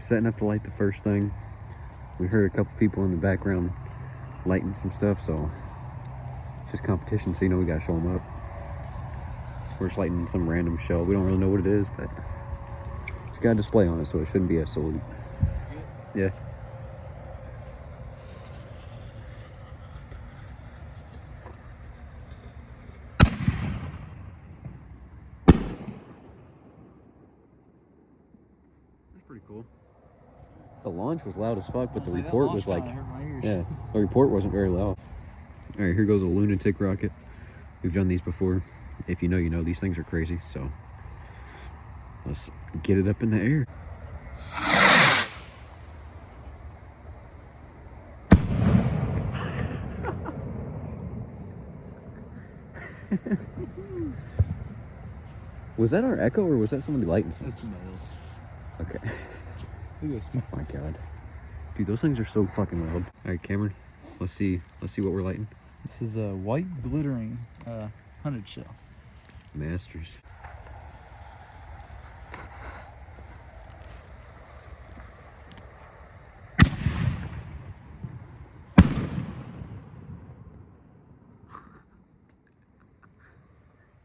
Alright, setting up to light the first thing. We heard a couple people in the background lighting some stuff, so it's just competition, so you know we gotta show them up. We're just lighting some random shell. We don't really know what it is, but it's got a display on it, so it shouldn't be a salute. Yeah. Pretty cool. The launch was loud as fuck, but the report was like, yeah, the report wasn't very loud. All right, here goes a lunatic rocket. We've done these before. If you know, you know. These things are crazy, so let's get it up in the air. Was that our echo, or was that somebody lighting something? That's somebody else. Okay. Oh my god. Dude, those things are so fucking loud. Alright, Cameron, let's see what we're lighting. This is a white glittering 100 shell. Masters.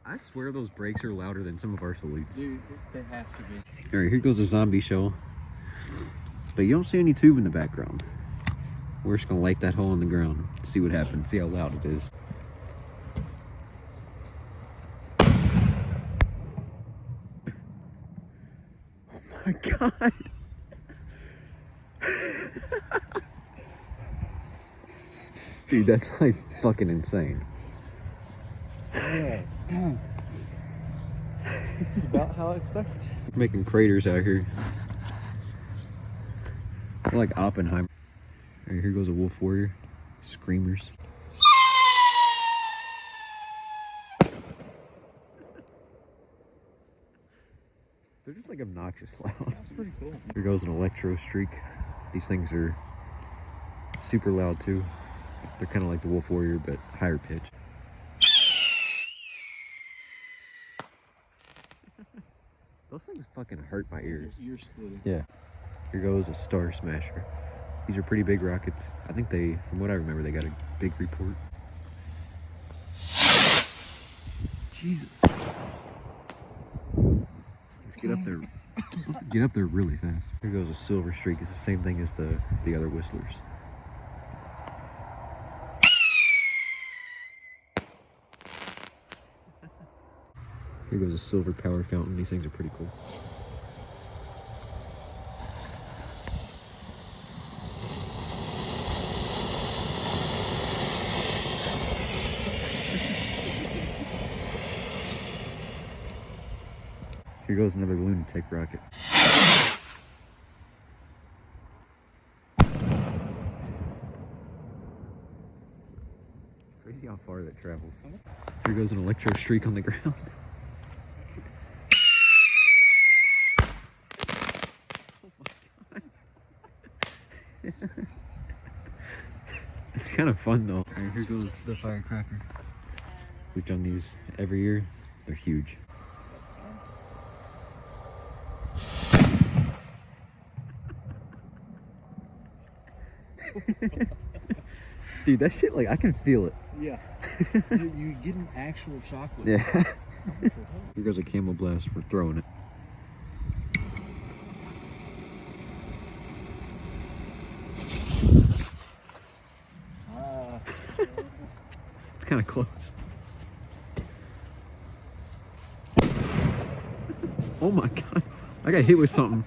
I swear those brakes are louder than some of our salutes. Dude, they have to be. Alright, here goes a zombie shell. But you don't see any tube in the background. We're just gonna light that hole in the ground. See what happens. See how loud it is. Oh my god. Dude, that's like fucking insane. Yeah. It's about how I expected. Making craters out here. We're like Oppenheimer. Alright, here goes a wolf warrior. Screamers. They're just like obnoxious loud. That's pretty cool. Here goes an electro streak. These things are super loud too. They're kind of like the wolf warrior, but higher pitch. Those things fucking hurt my ears. Ear splitting. Yeah. Here goes a star smasher. These are pretty big rockets. I think they, from what I remember, they got a big report. Jesus. Let's get up there. Let's get up there really fast. Here goes a silver streak. It's the same thing as the other whistlers. Here goes a silver power fountain. These things are pretty cool. Here goes another lunatic rocket. Crazy how far that travels. Here goes an electro streak on the ground. Oh my god. It's kind of fun though. Alright, here goes the firecracker. We've done these every year. They're huge. Dude, that shit, like, I can feel it. Yeah. you get an actual shock with it. Yeah. Here goes a camel blast. We're throwing it. It's kind of close. Oh my god. I got hit with something.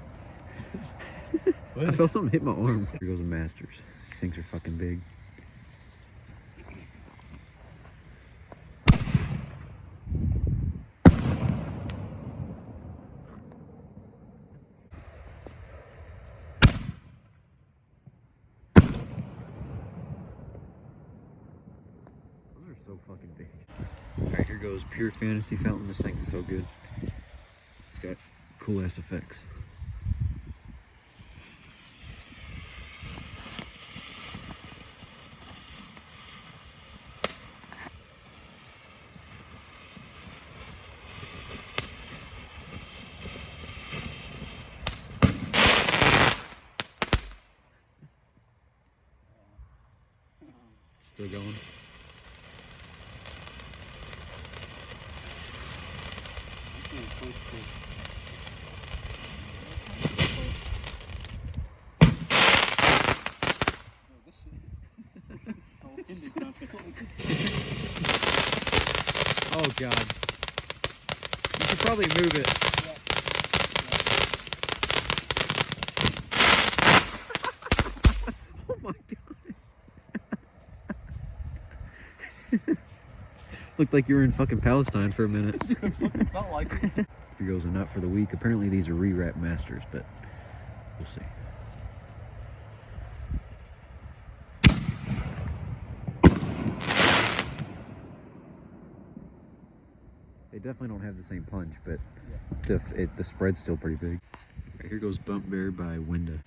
I felt something hit my arm. Here goes a Masters. These things are fucking big. Those are so fucking big. Alright, here goes Pure Fantasy Fountain. This thing is so good. It's got cool ass effects. Still going. Oh God. You should probably move it. Oh my God. Looked like you were in fucking Palestine for a minute. Felt like it. Here goes a nut for the week. Apparently these are rewrap masters, but we'll see. They definitely don't have the same punch, but the spread's still pretty big. Right, here goes Bump Bear by Winda.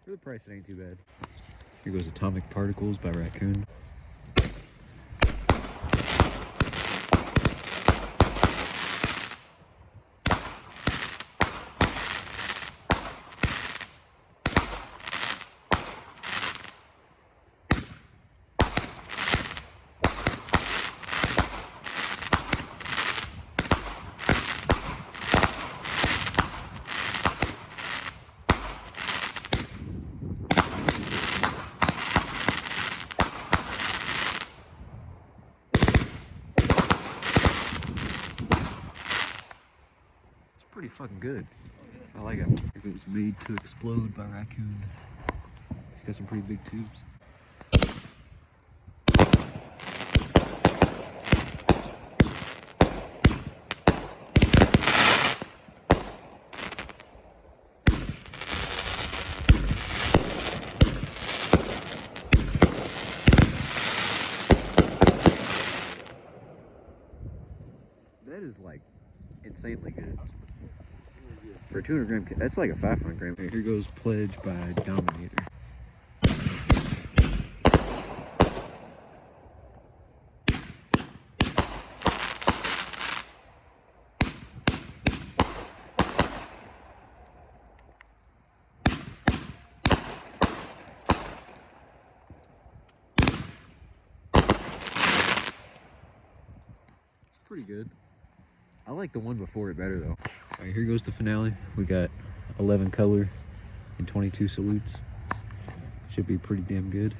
For the price, it ain't too bad. Here goes Atomic Particles by Raccoon. Pretty fucking good. I like it. If it was made to explode by Raccoon. He's got some pretty big tubes. That is like insanely good. For a 200 gram kit, that's like a 500 gram. Here goes Pledge by Dominator. It's pretty good. I like the one before it better though. All right, here goes the finale. We got 11 color and 22 salutes. Should be pretty damn good.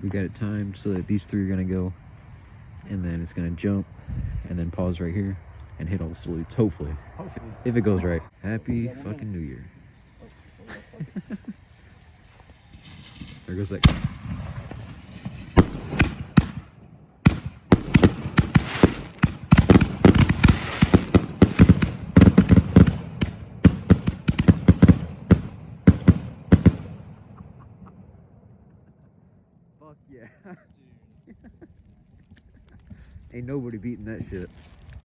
We got it timed so that these three are gonna go, and then it's gonna jump, and then pause right here and hit all the salutes. Hopefully, if it goes right. Happy fucking New Year. There goes that. Fuck yeah. Ain't nobody beating that shit.